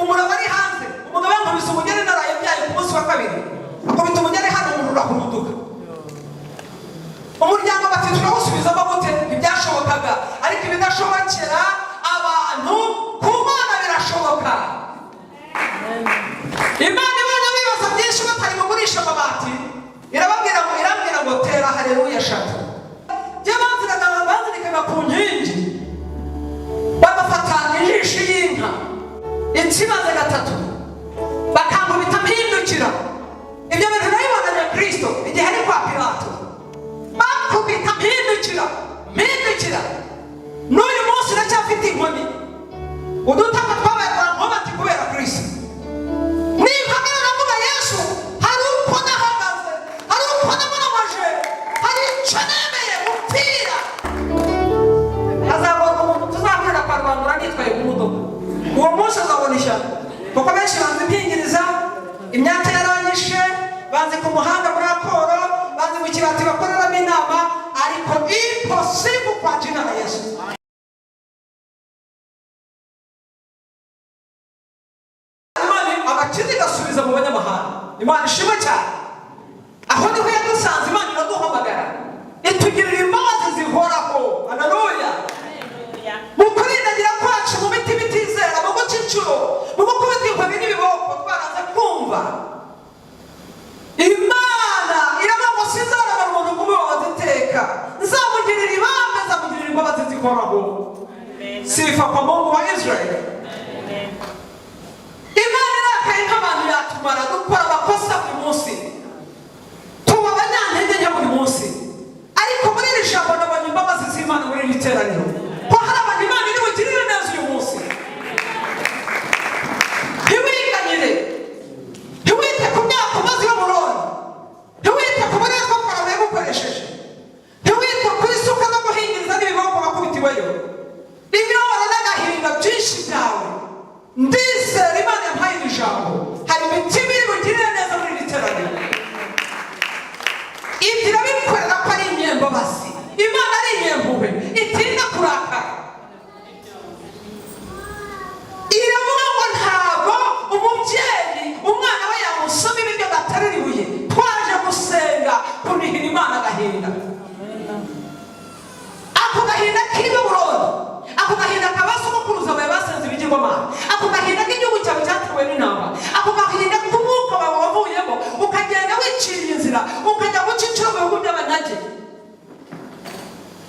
umuraba ari hanze umugabo yankubise umugeni naraye byaye ku munsi wa kabiri akubita umugeni hano umurura kuruduka umuryango bati turawusubizamo gute ntibyashobokaga ariko ibidashobokera abantu ku Mana birashoboka. Imana ibona bibaza byinshi batari mugurisha amabati irababwira ngo tera haleluya shatu banzirikaga ku nkingi bagafata injishi y'inka ikibaze gatatu bakankubita mpindukira. Ibyo bintu nabibonanye Kristo igihe ari kwa Pilato bakubita mpindukira n'uyu munsi uracyafite inkoni udutaka twabaye nkomati kubera Kristo. Niba navuga Yesu hari uko nahagaze hari uko namunaje hari icyo nemeye gupfira hazabona umuntu tuzabwira kwa Rwanda nitwaye ku modoka uwo munsi azabona ishyaka kuko benshi banze impingiriza imyaka yaranyishe banze ku muhanda muri raporo banze mu kibati bakoreramo inama ariko impossible kwa jina la Yesu. Abakindi gasubiza mu banyamahanga Imana ishimwe cyane aho niho yadusanze Imana iraduhamagara itugirira imbabazi zihoraho. Haleluya. Mu kurindagira kwacu mu biti bitizera mu guca inshuro mu gukubita inkoni n'ibiboko twaraza kumva Imana irabamusizana umuntu kumubabaza iteka nzamugirira ibambe nzamugirira imbabazi zihoraho. Sifa kwa Mungu wa Israeli. Imana irakaye nk'abantu yatumara dukora amakosa buri munsi tuba abanyantege nke buri munsi ariko muri iri jambo nabonye imbabazi z'Imana muri iri teraniro ko hari abantu Imana iri bugirire neza uyu munsi. Ntiwiganyire ntiwite ku myaka umaze y'uburoni ntiwite ku buretwa bwawe bukoresheje ntiwite kuri isuka no guhingiriza n'ibiboko bakubitiweyo imibabaro n'agahinda byinshi byawe. Ndizera Imana yampaye ijambo hari ibiti biri bugirire neza muri iri teraniro. Ibyo irabikorera ko ari inyembabazi Imana ari inyempuhwe itinda kurakara. Iravuga ngo ntabwo umubyeyi umwana we yamusoma ibiryo gaterera ibuye twaje gusenga kunihira Imana agahinda. Ako gahinda k'iyo burundu ako gahinda kabasokuruza bawe basenze ibigirwamana ako gahinda k'igihugu cyawe cyatewe n'intambara ako gahinda k'umwuka wawe wavuyemo ukagenda wiciriye inzira ukajya guca inshuro mu bihugu by'abanyage.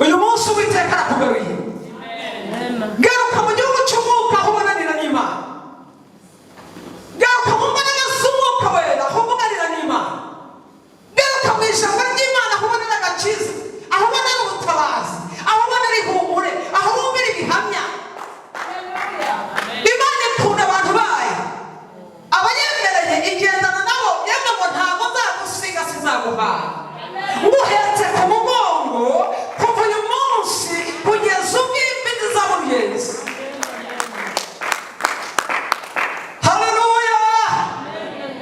Uyu munsi Uwiteka arakugaruye. Garuka mu gihugu cy'umwuka aho ubonanira n'Imana. Garuka mu mbaraga z'umwuka wera aho ubonanira n'Imana. Garuka mu ijambo ry'Imana aho ubonanira agakiza aho ubonanira ubutabazi aho ubonanira ihumure aho wumvira ibihamya. Imana ikunda abantu bayo abayemereye igendana nabo yemwe ngo ntabwo nzagusiga sizaguhaha nguhetse ku mugongo kuva uyu munsi kugeza ubwo imvi zizaba uruyenzi. Haleluya.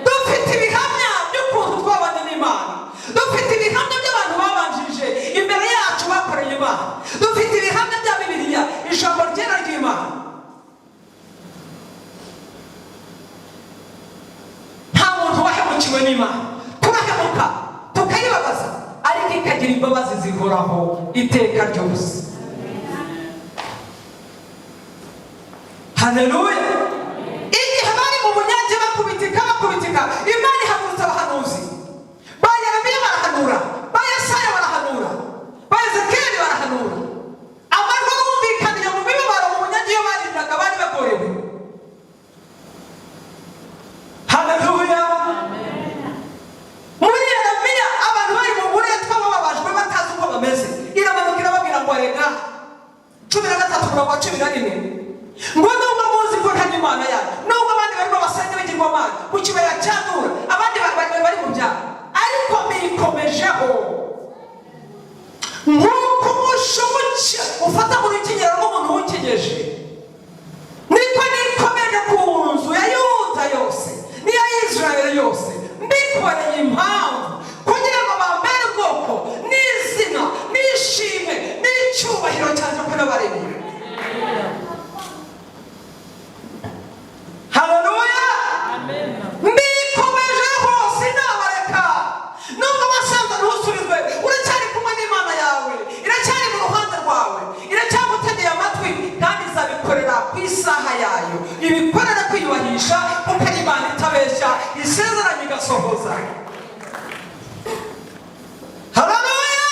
Dufite ibihamya by'ukuntu twabanye n'Imana dufite ibihamya by'abantu babanjirije imbere yacu bakoreye Imana dufite ibihamya bya Bibiliya ijambo ryera ry'Imana. Nta muntu wahemukiwe n'Imana turahemuka tukayibabaza ariko ikagira imbabazi zihoraho iteka ryose. Haleluya. Igihe bari mu bunyage bakubitika Imana ihagurutsa abahanuzi ba Yeremiya barahanura ba Yesaya barahanura ba Ezekiyeli barahanura amajwi arumvikanira mu mibabaro mu bunyage iyo barindiraga bari bagorewe. Haleluya. Muri Yeremiya abantu bari mu buretwa bababajwe batazi uko bameze iramanuka irababwira ngo rega 13:11 ngo nubwo muzi ko yayo ibikorera kwiyubahisha kuko ari Imana itabeshya isezeranye igasohoza. Haleluya!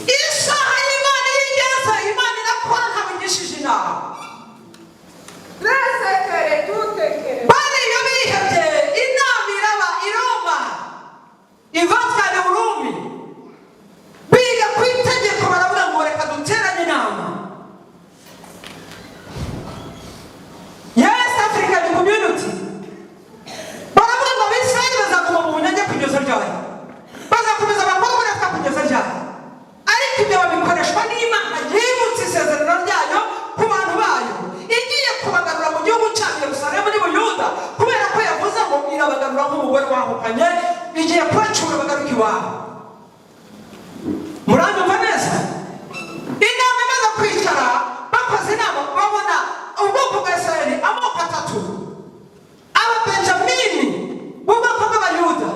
Isaha y'Imana igeze, Imana irakora ntabigishije inama. Bari iyo bihebye inama iraba i Roma i Vatikani mu Rumi biga ku itegeko baravuga ngo reka duteranye inama. Yes African Community baravuga ngo Abisirayeli bazaguma mu bunyage kugeza ryari, bazakomeza bakora uburetwa kugeza ryari, ariko ibyo babikoreshwa n'Imana yibutse isezerano ryayo ku bantu bayo igiye kubagarura mu gihugu cya Yerusalemu n'i Buyuda, kubera ko yavuze ngo irabagarura nk'umugore wahukanye igiye kubacura bagaruka iwabo. Muranyumva neza? Inama imaze kwicara bakoze inama babona ubwoko bwa Isirayeli amoko atatu: Ababenjamini b'ubwoko bw'Abayuda,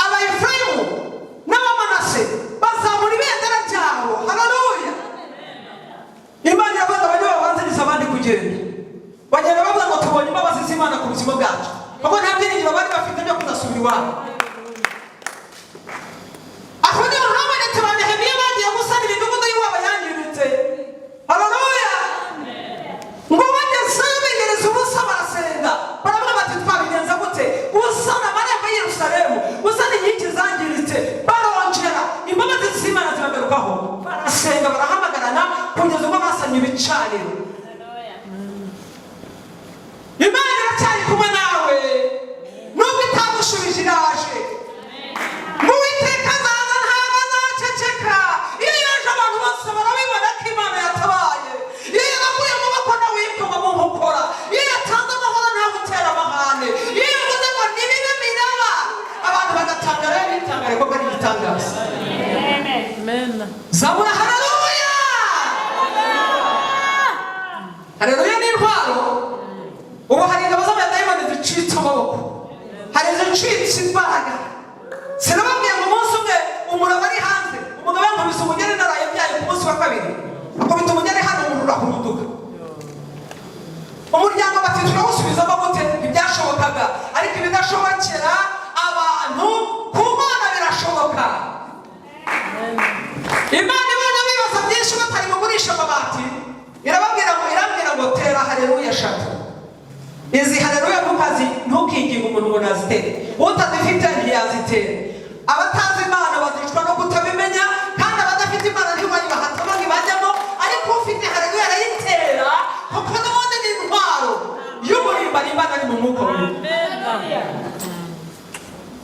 Abayefurayimu n'Abamanase bazamura ibendera ryabo. Haleluya! Imana yavuze abajya babanziriza abandi kugenda, bagenda bavuga ngo tubonye imbabazi z'Imana ku buzima bwacu, kuko nta byiringiro bari bafite byo kuzasubira iwabo. Aho niho habonetse ba Nehemiya bagiye gusana imidugudu y'iwabo yangiritse. Haleluya! Ngo bagezeyo begereza ubusa barasenga, baravuga bati twabigenza gute usana amarembo y'i Yerusalemu, usana inkiki zangiritse, barongera imbabazi z'Imana zibagarukaho, barasenga barahamagarana kugeza ubwo basanye ibicaniro. Imana iracyari kumwe nawe nubwo itagushubije iraje. Uwiteka azaza ntabwo azaceceka. Iyo yaje abantu bose barabibona ko Imana yatabaye. Iyo yaguye mu maboko nawe yikoma mu nkokora. Iyo yatanze amahoro ntawe utera amahane. Iyo yavuze ngo nibibe biraba abantu bagatangara bitangare ko ari igitangaza. Amen. Zabura haleluya. Haleluya ni intwaro. Ubu hari ingabo z'abadayimoni zicitse amaboko, hari izicitse imbaraga. Sinababwiye ngo umunsi umwe umuraba ari hanze, umugabo yankubise umugeni naraye byaye ku munsi wa kabiri, akubita umugeni hano umuriro urahuruduka. Umuryango bati turawusubizamo gute? Ntibyashobokaga, ariko ibidashobokera abantu ku Mana birashoboka. Imana ibona bibaza byinshi batari mugurisha amabati, irambwira ngo tera haleluya eshatu. Izi haleluya mukazi ntukinginge umuntu ngo nazitere, utazifite ntiyazitera. Abatazi Imana bazicwa no kutabimenya, kandi abadafite Imana ntibayibahata bajyamo, ariko ufite haleluya arayitera kuko n'ubundi ni intwaro y'umurimbanyi Imana ari mu mwuka we.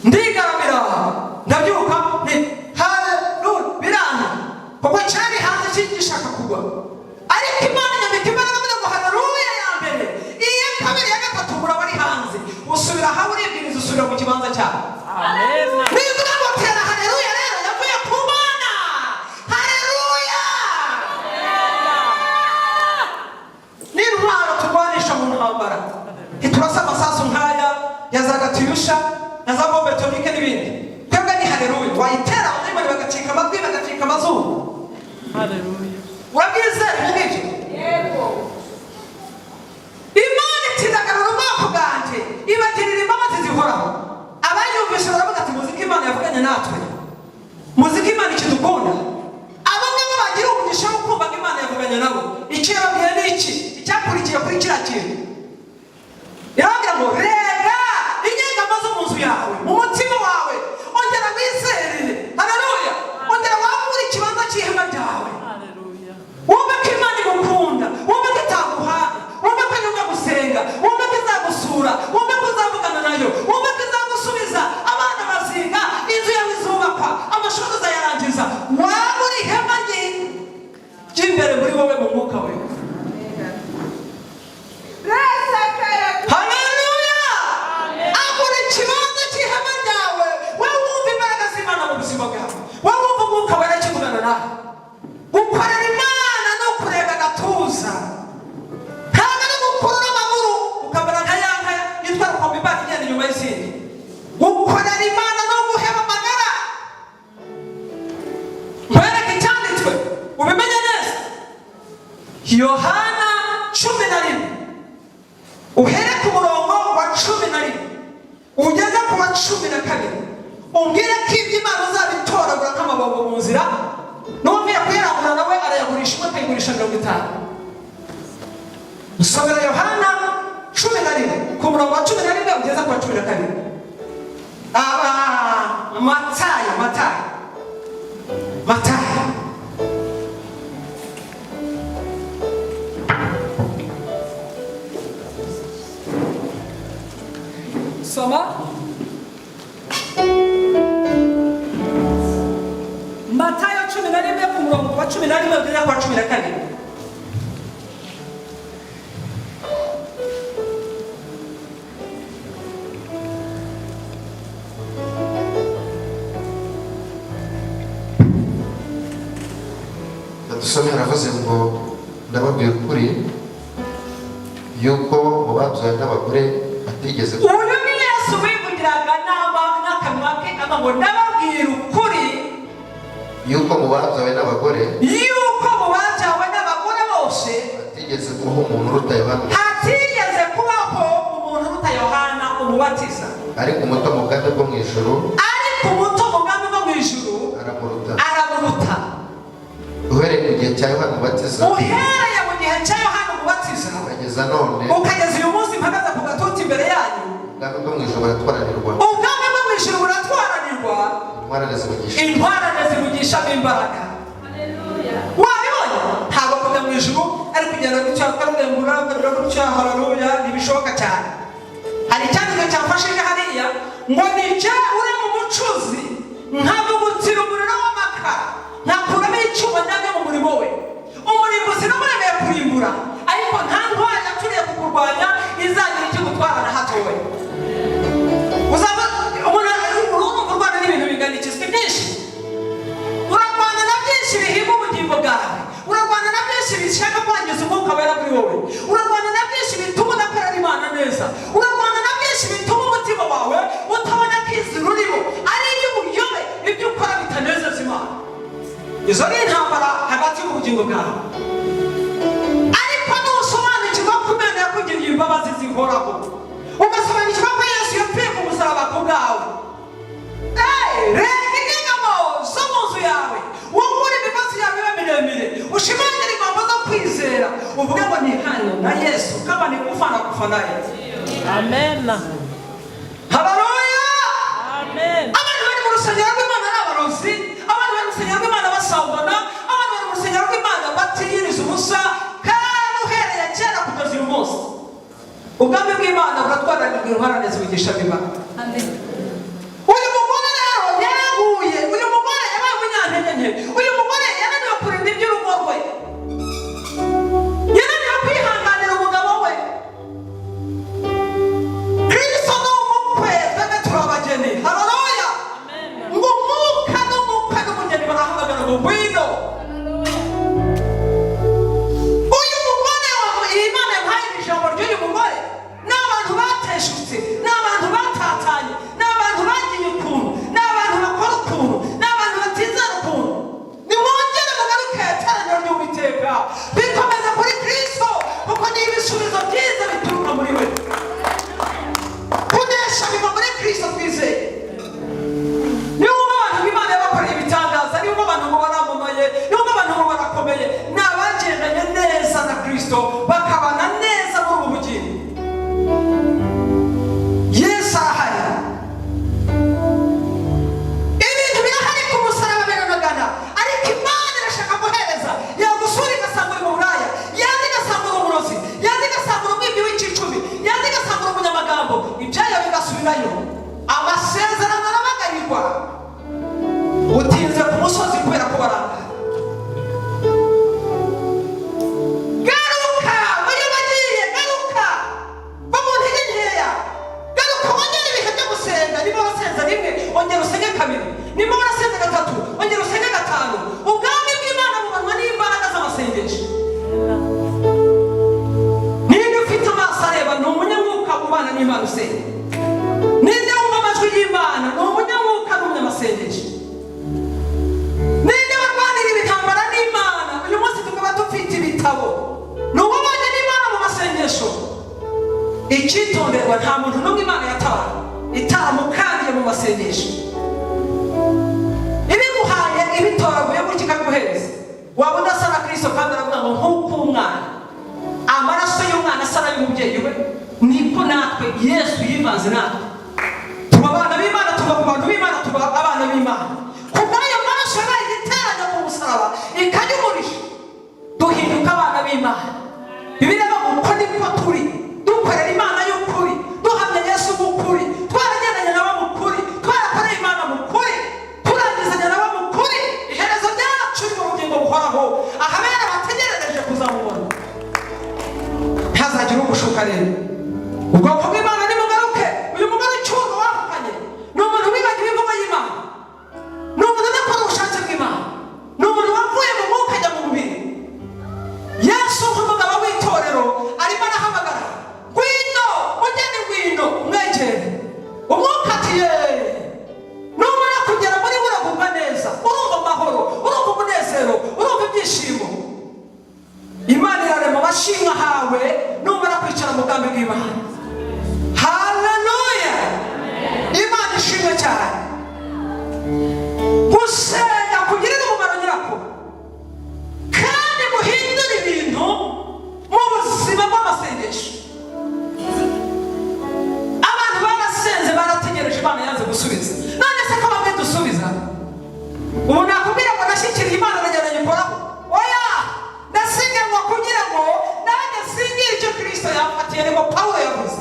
Ndigaramira ndabyuka nti haleluya biranga kuko cyari hanze gishaka kugwa, ariko Imana nyambika imbaraga ngo haleluya ya mbere, iya kabiri ya gatatu muraba ari hanze, usubira aho uribwiriza usubira mu kibanza cyawe. Amen. Nivuga ngo tera haleluya rero yavuye ku Mana. Haleluya. Ni intwaro turwanisha mu ntambara. Ntiturasa amasasu nk'aya ya za Gatiyusha na za bombe tonike n'ibindi. Twebwe ni haleluya. Wayitera abadayimoni bagacika amatwi bagacika amazuru. Haleluya. Urabwizera ibyo? Yego. Imana itidagarura ubwoko bwanjye ibagirira imbabazi zihoraho. Abayumvise baravuga ati muziki Imana yavuganye natwe, muziki Imana ikidukunda. Abamwe bo bagira umugisha wo kumva ngo Imana yavuganye nabo. Icyo yababwiye ni iki? Icyakurikiye kuri kiriya kintu, irababwira ngo rega inyegamo zo mu nzu yawe, mu mutima wawe ongera wizerere. Haleluya. Ongera wagure ikibanza cy'ihema ryawe. Haleluya. Wumve ko Imana igukunda, wumve ko itaguhana, wumve ko nyuma gusenga, wumve ko izagusura, wumve ko uzavugana nayo, wumve ko izagusubiza abana baziga, inzu yawe izubakwa, amashuri uzayarangiza. Waba uri ihema ry'imbere muri wowe mu mwuka we. Haleluya. Agura ikibanza cy'ihema ryawe, wowe wumva imbaraga z'Imana mu buzima bwawe, wowe wumva umwuka wera akivugana nawe. Gukorera Imana no kurega agatuza, ntabwo ari gukurura amaguru ukamera nka ya nka yitwa rukombe Imana igenda inyuma y'izindi. Gukorera Imana no guheba amagara. Nkwereke icyanditswe ubimenye neza. Yohana 11 ugeze ku wa 12 umbwira ko iby'Imana uzabitoragura nk'amabombo mu nzira n'uwamwiye kuyarangura nawe arayagurisha imwe akayigurisha 50. Usomera Yohana 11 ku murongo wa 11 ugeze ku wa 12. Matayo soma Matayo 11 ku murongo wa 11 ugeze ku wa 12. Dusomye haravuze ngo ndababwira ukuri yuko mu babyawe n'abagore batigeze uyu ni Yesu wivugiraga n'akanwa ke ngo ndababwira ukuri yuko mu babyawe n'abagore bose hatigeze kubaho umuntu uruta Yohana umubatiza ariko umuto mu bwami bwo mu ijuru aramuruta uhereye mu gihe cya Yohana Umubatiza ukageza none ukageza uyu munsi mpagaze ku gatuti imbere yanyu ubwami bwo mu ijuru buratwaranirwa intwarane zivugishamo imbaraga. Wabibonye ntabwo kujya mu ijuru ari kugenda gutya akarurembura gutya haleluya ntibishoboka cyane. Hari icyandiko cyafashije hariya ngo nije uri mu mucuzi nkavugutira umuriro w'amakara ntakuramo icyuma njyanye mu murimo we umurimbuzi n'umuremeye kurimbura ariko nta ntwari yaturiye kukurwanya izagira icyo gutwara na hatowe. Uzaba urumva urwana n'ibintu biganisizwe byinshi, urarwana na byinshi bihimba ubugingo bwawe, urarwana na byinshi bishaka kwangiza umwuka wera muri wowe, urarwana na byinshi bituma udakorera Imana neza, urarwana na byinshi bituma umutima wawe utabona ko izina urimo ari iy'ubuyobe, ibyo ukora bitanezeza Imana. Izo ni intambara hagati y'ubugingo bwawe, ariko nusobanukirwa ko Imana yakugiriye imbabazi zihoraho, ugasobanukirwa ko Yesu yapfuye ku musaraba ku bwawe, reka ingabo zo mu nzu yawe wungure imigozi yawe ibe miremire, ushimangire ingamba zo kwizera, uvuge ngo ni hano na Yesu kama ni kufana naye. Amen. Haleluya. Amen. Abantu bari mu rusengero rw'Imana n'abarozi, abantu bari mu rusengero rw'Imana basambana, abantu bari mu rusengero rw'Imana batiyiriza ubusa, kandi uhereye kera kugeza uyu munsi ubwami bw'Imana buratwaranirwa intwarane zivugisha Imana. Amen. Uyu mugore rero yaraguye, uyu mugore yabaye umunyantege nke, uyu mugore yananiwe kurinda iby'urugo rwe, yananiwe kwihanganira umugabo we. Kristo ni umukwe, twebwe turi abageni. Haleluya. Ngo umwuka n'umukwe n'umugeni barahamagara ngo ngwino. Uyu mugore Imana yahaye ijambo ry'uyu mugore ni abantu bateshutse, ni abantu batatanye, ni abantu bagiye ukuntu, ni abantu bakora ukuntu, ni abantu batizana ukuntu. Nimwongere mugaruke iteraniro ry'Uwiteka, bikomeza kuri Kristo, kuko ni ibisubizo byiza bituruka muri we. Kunesha biva muri Kristo twizeye. Niyo abantu b'Imana bakoreye ibitangaza, niyo abantu ngo baramamaye, niyo abantu ngo barakomeye, ni abagendanye neza na Kristo bakabana neza muri ubu bugingo. Yesu arahari, ibintu birahari ku musaraba biranagana, ariko Imana irashaka guhereza, yagusura igasanga uri mu buraya, yandi igasanga uri umurozi, yandi igasanga uri umwibyi w'icicumi, yandi igasanga uri umunyamagambo, ibyayo bigasubirayo, amasezerano arabagarirwa. Utinze ku musozi kubera ko barangara. Garuka bayo bagiye, garuka ba mu ntege nkeya, garuka wongere ibihe byo gusenga. Niba wasenze rimwe ongera usenge kabiri, niba warasenze gatatu ongera usenge gatanu. Ubwami bw'Imana bubanwa n'imbaraga z'amasengesho. Niba ufite amaso areba ni umunyamwuka ubana n'Imana usenga, ninde wumva amajwi y'Imana ni umunyamwuka n'umunyamasengesho. Ninde barwanira ibitambara n'Imana. Uyu munsi tukaba dufite ibitabo, ni ububanye n'Imana mu masengesho. Icyitonderwa, nta muntu n'umwe Imana yatabara. itaramukangiye mu masengesho, ibimuhaye ibitoraguye gutya ikaguhereza, waba udasa na Kristo kandi aravuga ngo nk'uko umwana amaraso y'umwana asa n'ay'umubyeyi we, niko natwe Yesu yivanze natwe tuba abana b'Imana, tuba ku bantu b'Imana, tuba abana b'Imana. Kubw'ayo maraso yabaye igiterane ku musaraba ikanyumurisha, duhinduka abana b'Imana. Bibiliya ivuga ngo uko niko turi, dukorera Imana y'ukuri, duhamya Yesu w'ukuri, twaragendanye nawe mu kuri, twarakoreye Imana mu kuri, turangizanya nawe mu kuri. Iherezo ryacu ni mu bugingo buhoraho, ahabera bategerereje kuzamubona. Ntihazagire ugushuka rero. Ubwoko bw'Imana nimugaruke. Uyu mugore ucyurwa wahukanye ni umuntu wibagiwe imvugo y'Imana, ni umuntu udakora ubushake bw'Imana, ni umuntu wavuye mu mwuka ajya mu mubiri. Yesu nk'umugabo w'itorero arimo arahamagara, ngwino mugeni, ngwino mwegere. Umwuka ati yeee, numara kugera muri we uragubwa neza, urumva amahoro, urumva umunezero, urumva ibyishimo. Imana irarema amashinga hawe numara kwicara mu bwami bw'Imana. Haleluya! Imana ishimwe cyane. Gusenga kugirira umumaro nyirako, kandi guhindura ibintu mu buzima bw'amasengesho. Abantu barasenze barategereje, Imana yanze gusubiza. None se ko bamwe dusubiza? Ubu nakubwira ngo nashyikiriye Imana ndagenda nyikoraho? Oya, ndasiganwa kugira ngo nanjye singire icyo Kristo yamfatiye, niko Pawulo yavuze.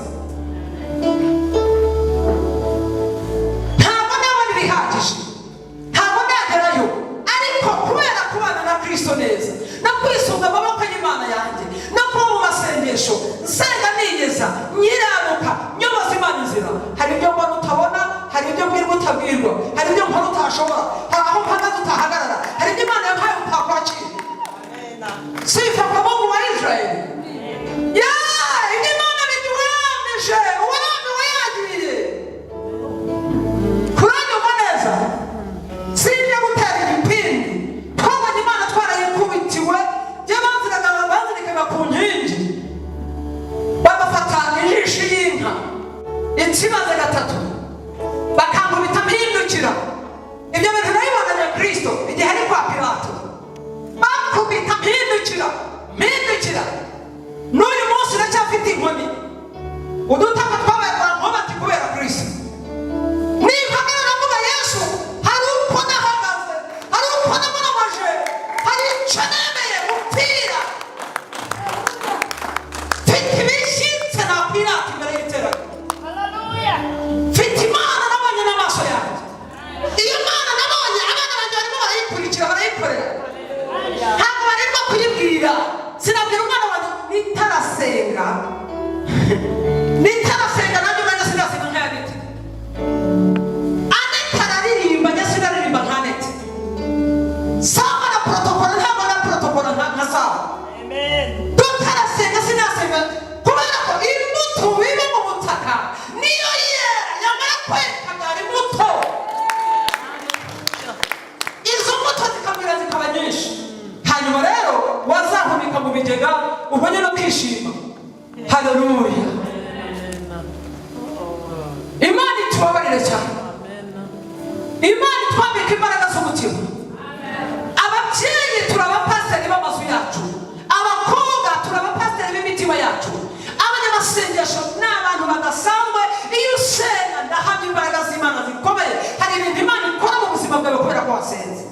Ntabwo ndabona ibihagije, ntabwo ndagerayo, ariko kubera kubana na Kristo neza no kwisunga amaboko y'Imana yanjye no kuba mu masengesho, nsenga nigeza, nyirabuka, nyoboza Imana inzira. Hari ibyo mbona utabona, hari ibyo mbwirwa utabwirwa, hari ibyo nkora utashobora, hari aho mpagaze utahagarara, hari ibyo Imana yampaye utakwakira. Sifa kwa Mungu wa Israeli. Ya, ibyo Imana biduhamije, uwami wayagiriye. Kuranyumva neza, sinjye gutera igipindi. Twabonye Imana twarayikubitiwe, banzirikaga ku nkingi, bagafata ijisho y'inka ikimaze gatatu, bakankubita mpindukira. Ibyo bintu nabibonanye Kristo igihe ari kwa Pilato, bakubita mpindukira. N'uyu munsi uracyafite inkoni, udutaka twabaye kwa nkomati kubera Kristo. Nikamera navuga Yesu, hari uko nahagaze, hari uko namamaje, hari icyo nemeye gupfira. Mfite ibishyitse nakwirata imbere y'iterano. Mfite Imana nabonye n'amaso yanjye. Iyo Mana nabonye, abana banjye barimo barayikurikira, barayikorera. Ntabwo barimo kuyibwira. Sinabwira umwana wanjye nitarasenga nanjye umwana sinasenga nka Aneti. Aneti araririmba, njye sinaririmba nka Aneti. Sawa na protokolo, ntabwo na protokolo nka Sawa. Tutarasenga sinasenga, kubera ko imbuto biba mu butaka niyo yera, yamara kweka byari imbuto. Izo mbuto zikamera zikaba nyinshi, hanyuma rero wazahunika mu bigega ubonye no kwishima. Haleluya! Imana itubabarire cyane, Imana itwambika imbaraga z'umutima. Ababyeyi turi abapasiteri b'amazu yacu, abakobwa turi abapasiteri b'imitima yacu, abanyamasengesho ni abantu badasanzwe. Iyo usenga ndahamya imbaraga z'Imana zikomeye. Hari ibintu Imana ikora mu buzima bwawe kubera ko wasenze.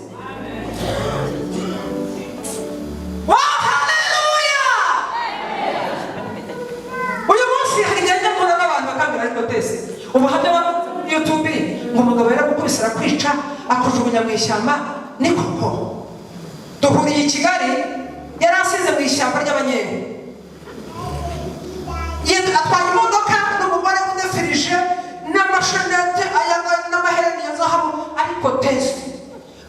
Uyu munsi hari igihe njya mbona n'abantu bakambira ariko tese ubuhamya wa YouTube ngo umugabo yaragukubise arakwica akujugunya mu ishyamba. Ni koko duhuriye i Kigali, yari asize mu ishyamba ry'Abanyeri, atwaye imodoka n'umugore udefirije n'amashenete n'amahereni ya zahabu. Ariko tese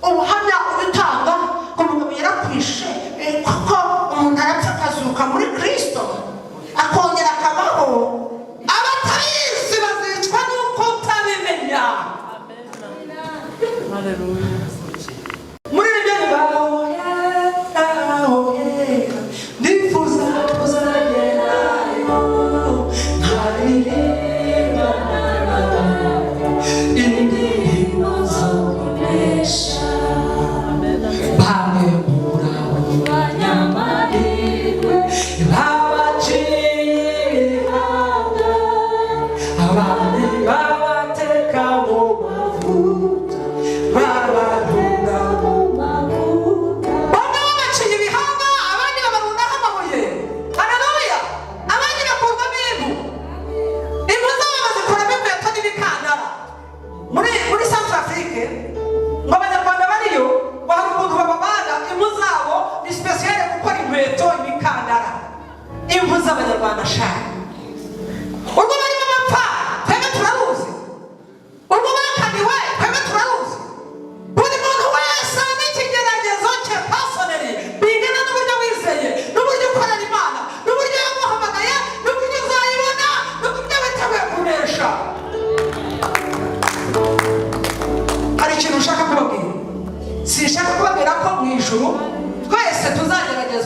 ubuhamya ubitanga ngo umugabo yarakwishe kuko umuntu arapfa akazuka muri Kristo akongera akabaho. Abatabizi bazicwa n'uko utabimenya. Muri ibyo bibaho ndifuza kuzagerayo nkaririmba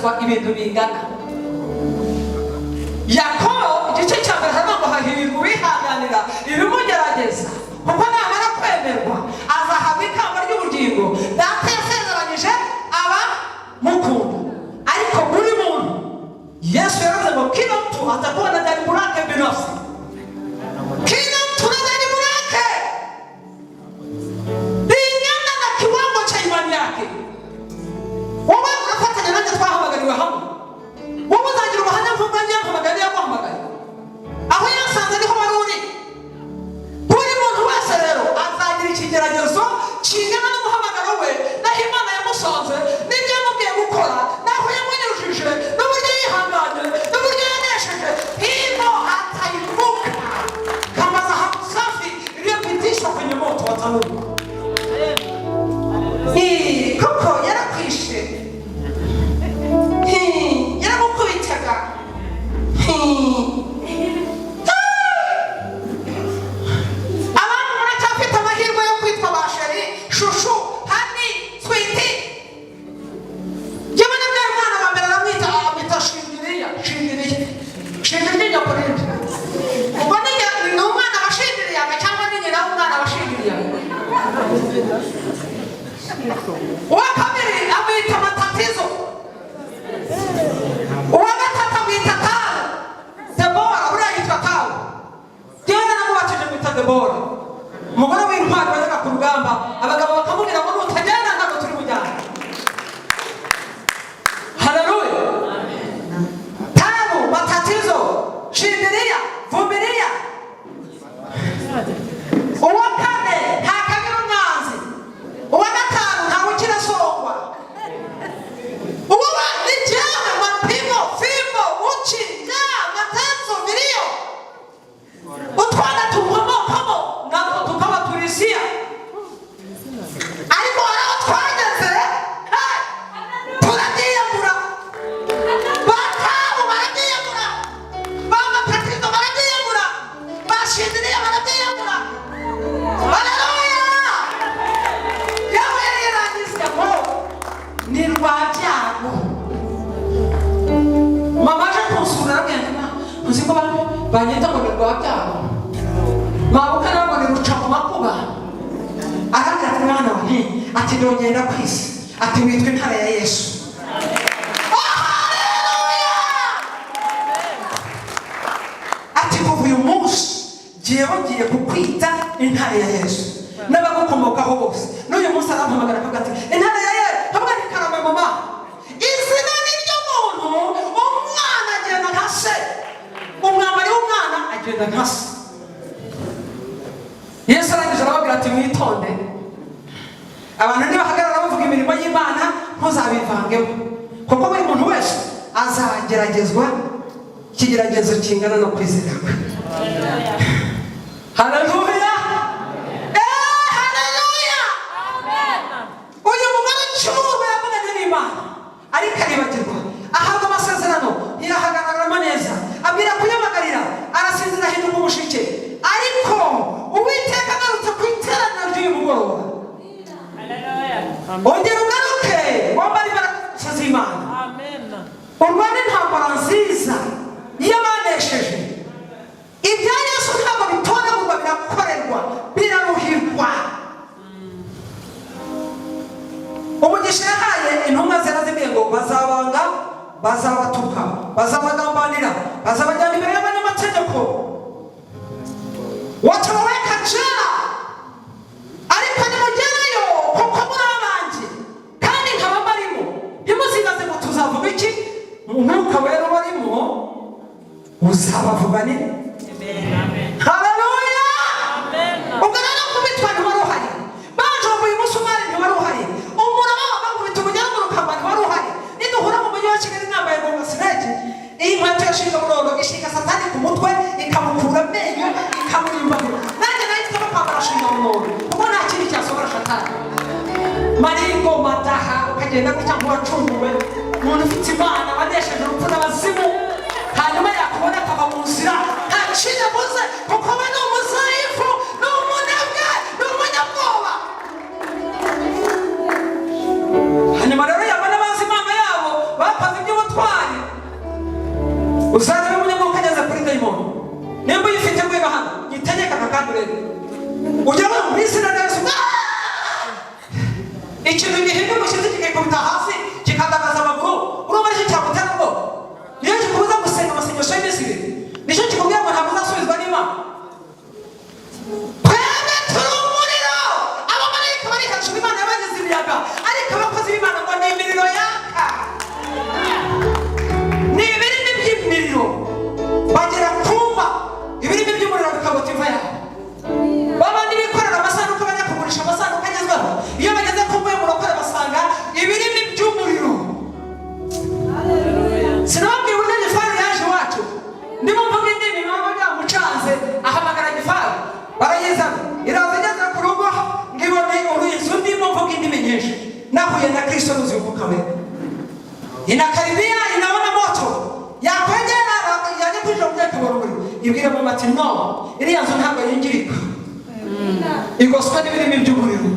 kugeragezwa ibintu bingana. Yakobo igice cya mbere hano ngo hahirwa uwihanganira ibimugerageza, kuko namara kwemerwa azahabwa ikamba ry'ubugingo data yasezeranyije aba mukunda. Ariko buri muntu Yesu yaravuze ngo kila mtu atakuwa na jaribu lake binafsi, kila mtu na jaribu lake lingana na kiwango cha imani yake. Wewe unafuata nani twahamagariwe hamwe? Wewe uzagira ubuhamya nk'ubwanjye mpamagariye guhamagara aho yasanze niho wari uri. Buri muntu wese rero azagira ikigeragezo kingana n'umuhamagaro we, naho Imana yamusanze n'ibyo yamubwiye gukora, naho yamunyujije n'uburyo yihanganye n'uburyo yanesheje, hivyo ataivuka kama dhahabu safi iliyopitishwa kwenye moto wa tanuru. Kuko yarakwishe, yaramukubitaga, abantu muracyafite amahirwe yo kwitwa basheri, shushu, hani, switi. Jyewe nabyaye umwana wa mbere aramwita shingiriya, shingiriya nyakurindi. Ubwo ni umwana wa shingiriyaga cyangwa ni nyina w'umwana wa shingiriyaga. Uwa kabiri amwita matatizo, uwa gatatu amwita tawe. Debora uriya yitwa tawe. Jyewe naramubatije mwita Debora, umugore w'intwari wajyaga ku rugamba, abagabo bakamubwira ngo nutajyana ntabwo turi bujyane. Haleluya. Tabu, matatizo, shindiriya, vumilia. Uwa kane ntakagira umwanzi, uwa gatanu ntawe ukirasongwa, uwa ni jyewe mapimo, fimbo, uchi, njaa, mateso, milio. Utwana tukomokamo natwo tukaba turisiya. Ariko haraho twageze turagiyemura, batabu baragiyemura, bamatatizo baragiyemura, bashindiriya baragiyemura. Haleluya. Yawe yari yarangize ngo ni rwabyago. Mama aje kunsura arabwira uzi ko banyita ngo ni rwabyago, mabuka ntabwo ni ruca mu makuba. Arambwira ati mwana wanjye, ati ndongera ku isi, ati witwa intare ya Yesu. Haleluya. Ati kuva uyu munsi jyewe ngiye kukwita intare ya Yesu n'abagukomokaho bose. N'uyu munsi arampamagara akavuga ati intare ya Yesu. Hamwe ni karame mama, izina ni ry'umuntu, umwana agenda nka se, umwambari w'umwana agenda nka se. Yesu arangije arababwira ati mwitonde, abantu nibahagarara bavuga imirimo y'Imana ntuzabivangemo, kuko buri muntu wese azageragezwa ikigeragezo kingana no kwizera kwe. Haleluya. Haleluya. Uyu mugore cy'ubu yavuganye n'Imana ariko aribagirwa, ahabwa amasezerano ntirahagararamo neza, abwira kuyamagarira, arasinzira ahinduka umushike. Ariko Uwiteka agarutse ku iteraniro ry'uyu mugoroba, ongera ugaruke wambare imbaraga z'Imana, urwane intambara nziza y'abanesheje. Ibya Yesu ntabwo bitoragurwa, birakorerwa, biraruhirwa. Umugisha yahaye intumwa zirazibwiye ngo bazabanga, bazabatuka, bazabagambanira, bazabajyana imbere y'abanyamategeko, watawaweka jela. Ariko nimugerayo kuko muri abanjye kandi nkaba mbarimo, ntimuzibaze ngo tuzavuga iki, umwuka wera ubarimo uzabavugane. Haleluya. Ubwo rero kubitwa ntiwari uhari, bajombuye umusumari ntiwari uhari, umuraba bakubita ubunyaruguru ukamba ntiwari uhari. Niduhura mu mujyi wa Kigali nambaye ngo sinege, iyi nkweto yashinga murondo ishinga satani ku mutwe, ikamukura amenyo, ikamurimbanira. Nanjye nahitamo kwambara shinga murondo kuko nta kindi cyasobora satani. Maringo mataha ukagenda gutya nk'uwacunguwe, umuntu ufite Imana wanesheje urupfu n'abazimu, hanyuma yakubona akava mu nzira nta kindi abuze, kuko we ni umuzayifu, ni umunebwe, ni umunyabwoba. Hanyuma rero yabona bazi Imana yabo bakoze ibyo urebe ujya mu izina rya Yesu ikintu gihinda umushyitsi kikikubita hasi kikandagaza amaguru urumva nicyo cyagutera ngo niyo kikubuza gusenga amasengesho y'iminsi ibiri nicyo kikubwira ngo ntabwo uzasubizwa n'Imana twebwe turi umuriro abamarayika bari hejuru Imana yabagize imiyaga ariko abakozi b'Imana ngo ni imiriro yaka ni ibirimi by'imiriro bagera kumva ibirimi by'umuriro bikagota imva yabo babandi bikorera amasanduku bajya kugurisha amasanduku agezweho iyo bageze ku mvuye mu rokore basanga ibirimi by'umuriro sinababwiye uburyo Gifari yaje iwacu ndimo mvuga indimi baba byamucanze ahamagara Gifari barayizana iraza igeze ku rugo ngibone uruyizu ndimo mvuga indimi nyinshi nahuye na Kristo n'uzivuka we inakaribia inaona moto yakwegera yaje kwinjira mu byaka barumuri ibwira mu mati no iriya nzu ntabwo yingirika igoswe n'ibirimi by'umuriro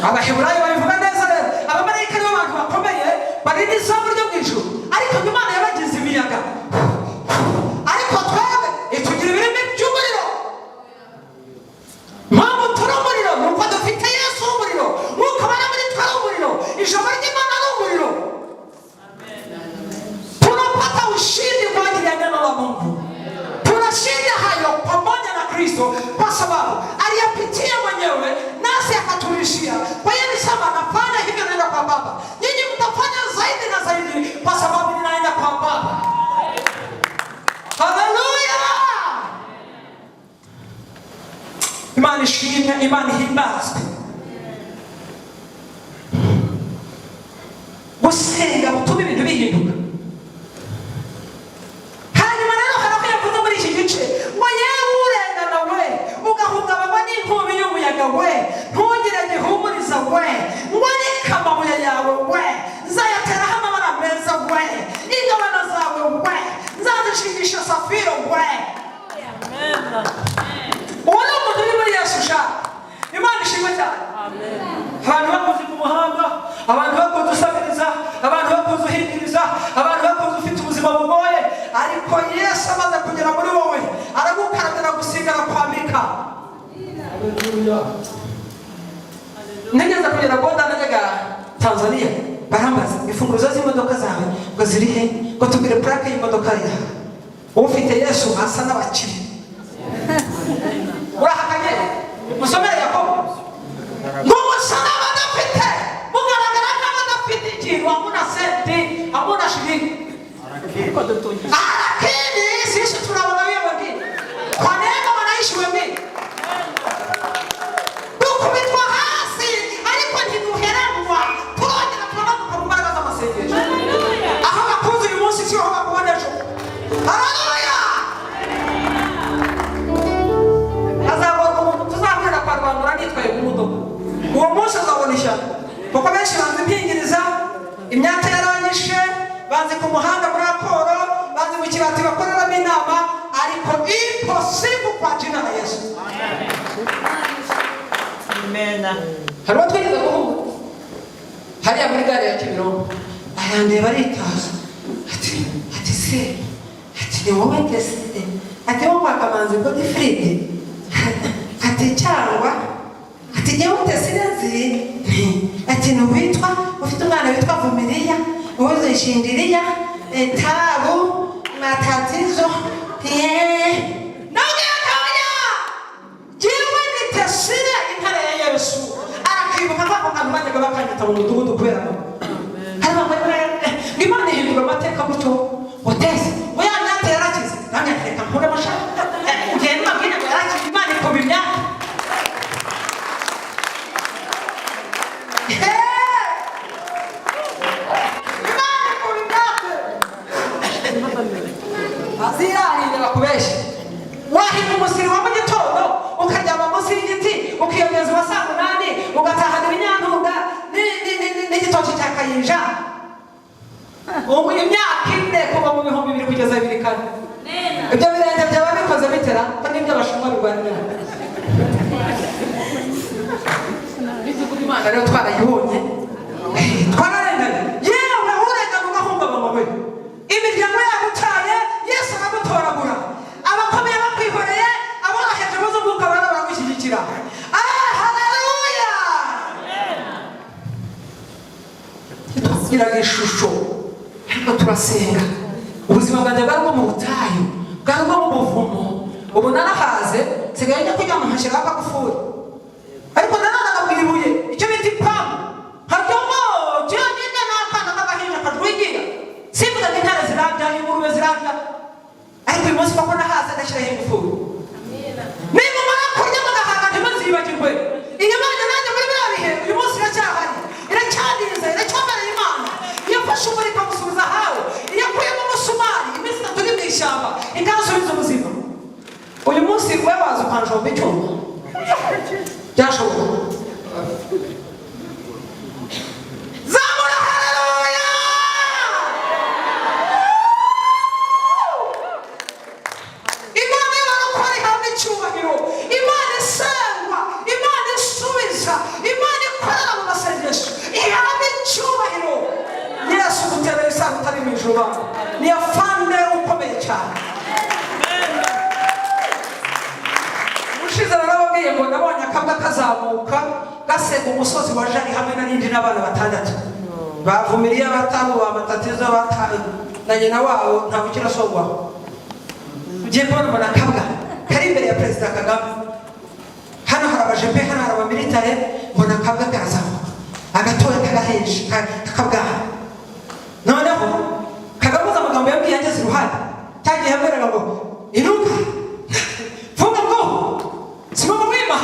abaheburayo babivuga neza rero abamarayika nibo bantu bakomeye barinda isambu ryo mu ijuru ariko Imana yabagize imiyaga ariko twebwe itugira ibirimi by'umuriro mpamvu turi umuriro ni uko dufite Yesu w'umuriro nk'uko bari muri twe ari umuriro ijambo ry'Imana ari umuriro tunapata ushindi kwa ajili ya neno la Mungu tunashinda hayo pamoja na Kristo kwa sababu aliyapitia mwenyewe nasi akaturishia. Kwa hiyo nisema nafanya hivyo naenda kwa Baba, nyinyi mtafanya zaidi na zaidi kwa sababu ninaenda kwa Baba. Haleluya! Imani shimya, imani himbazwe. Gusenga gutuma ibintu bihinduka. Hanyuma rero harakuye kuza muri iki gice ngo yewe urengana we ugahungabanywa n'inkubi y'umuyaga we ntugire gihumuriza we ngo ariko amabuye yawe we nzayateraho amabara meza we ingabano zawe we nzazishingisha safiro we. Uwo ni umuntu uri muri Yesu ushaka Imana ishimwe cyane. Abantu bakuze ku muhanda, abantu bakuze usabiriza, abantu bakuze uhindiriza, abantu bakuze ufite ubuzima bugoye, ariko Yesu amaze kugera muri wowe aragukarabira gusigara kwambika. Nigeze kugera Boda najyaga Tanzania barambaza imfunguzo z'imodoka zawe ngo ziri he ngo tubwire plaque y'imodoka yawe. Ufite Yesu asa n'abakiri urahakanye musomere Yakobo ngo musana badafite mugaragara nk'abadafite ikintu hamuna senti hamuna shilingi arakini sisi tunabona wengine kwa neema wanaishi wengine dukubitwa hasi ariko ntiduheranwa turongera tunamuka mu mbaraga z'amasengesho aho bakunze uyu munsi siho bakubona ejo. Haleluya! Azabona umuntu tuzahurira kwa Rwandura nitwaye ku modoka uwo munsi azabona ishyaka kuko benshi banze impingiriza imyaka yaranyishe banze ku muhanda muri raporo banze mu kibati bakoreramo inama ariko impossible kwa jina la Yesu. Amen. Hari uwo twigeze kuvuga hariya muri gare ya Kimironko arandeba aritaza ati se ati ni wowe ndetse ati wowe wakamanze ngo ni fride ati cyangwa ati nyewe utesirezi ati nuwitwa ufite umwana witwa Vumiriya uwuze Shindiriya Tabu matatizo none akanya jewe nitesire intare ya Yesu arakibuka ko abantu bajyaga bakanyita mu mudugudu kubera ko hari bamwe Imana ihindura amateka gutyo utese we yanyate yarakize nanye reka mpore bashaka ngende mabwire ngo yarakize Imana ikubimya azirarinde bakubeshe wahinga umusiri wa mu gitondo ukaryama munsi y'igiti ukiyongeza uwa saa munani ugatahana ibinyantunga n'igitoki cya Kayinja ubu imyaka ine kuva mu 2000 kugeza 2004 ibyo birenge byaba bikoze bitera ko n'ibyo abashumba birwanira Imana rero twarayibonye twararenganye yewe urengana ugahungabana we imiryango yagutaye Yesu aragutoragura abakomeye bakwihoreye aboroheje bose umwuka tugiraga ishusho ariko turasenga ubuzima bwanjye bwari bwo mu butayu bwari bwo mu buvumo ubu narahaze nsigaye njya kuryama nkashyiraho akagufuri ariko nananaga mu ibuye icyo bita ipamu hajyamo cyonyine n'akana k'agahinja kajwigira simvuga ngo intare zirabya ingurube zirabya ariko uyu munsi koko nahaze ndashyiraho ingufuri niba umara kurya mugahaga ntimuzibagirwe iyo Imana nanjye muri biriya bihe uyu munsi iracyahari iracyaniza iracyamara Imana iyo afashe umuriro ikamusubiza ahawe iyo akuyemo umusumari iminsi 3 uri mu ishyamba ikamusubiza ubuzima uyu munsi we waza ukanjomba icyuma byashoboka zamura haleluya Imana y'abarokore ihabwa icyubahiro Imana isengwa Imana isubiza Imana ikorera mu masengesho ihabwa icyubahiro Yesu guterera isaha utari mu ijuru ni afande ukomeye cyane ushize narababwiye ngo nabonye akabwa kazamuka gasega umusozi wa Jari hamwe n'indi n'abana 6 bavumiriye abatamu bamatatizo bataye na nyina wabo nta bukira sogwaho ugiye kubona akabwa kari imbere ya Perezida Kagame hano hari abajepe hano hari abamilitare mbona akabwa karazamuka agatoya kagahenje kakabwa noneho Kagame uza amagambo yabwiye ageze iruhande cyagiye yabwiraga ngo inuka funga ngo simama wima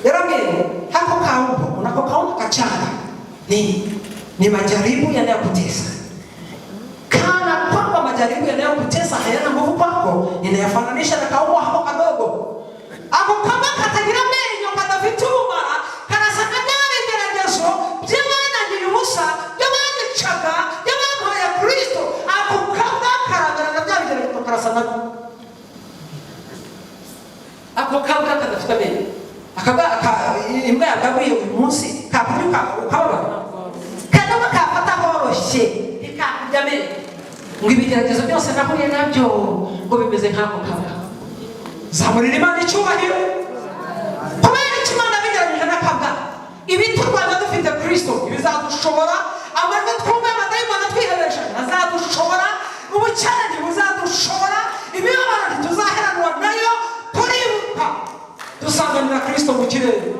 yarambwiye hako kaumbo unako kaumbo kachana ni majaribu yanayokutesa kana kwamba majaribu yanayokutesa hayana nguvu kwako inayafananisha na kaumbo hako kadogo ako kama katagira menyo kadafituma karasaka byari igeragezo by'Imana nyir'ubusa by'Imana icaga by'Imana ya Kristo ako kama karagaragara byari igeragezo karasana ako kabwa kadafite amenyo akabwa imbwa yagabuye uyu munsi kakunyuka ukababara kadaba kafata horoshye ikakujya amenyo ngo ibigeragezo byose nahuye nabyo ngo bimeze nk'ako kabwa zamurira Imana icyubahiro kubera icyo Imana bigeranyije n'akabwa ibiturwanya dufite Kristo ibizadushobora amajwi twumve amadayimoni twiheresha azadushobora ubukene ntibuzadushobora imibabaro ntituzaheranwa nayo turibuka dusanganira Kristo mu kirere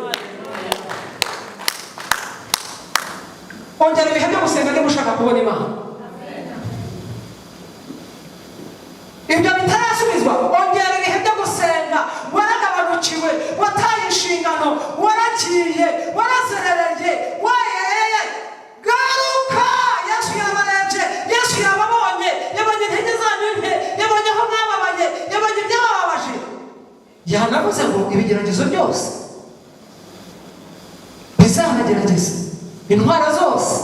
ongera ibihe byo gusenga niba ushaka kubona Imana ibyo bitarasubizwa ongera ibihe byo gusenga waragabanukiwe wataye inshingano waragiye warazerereye wayeye garuka Yesu yabarebye Yesu yababonye yabonye intege zanyu nke yabonye aho mwababaye yabonye ibyabababaje yanavuze ngo ibigeragezo byose bizanagerageza intwara zose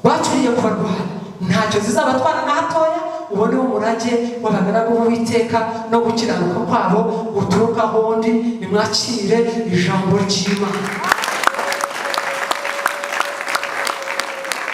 bacuriye kubarwanya ntacyo zizabatwara na hatoya ubone umurage w'abagaragu b'Uwiteka no gukiranuka kwabo guturuka ahondi nimwakire ijambo ry'Imana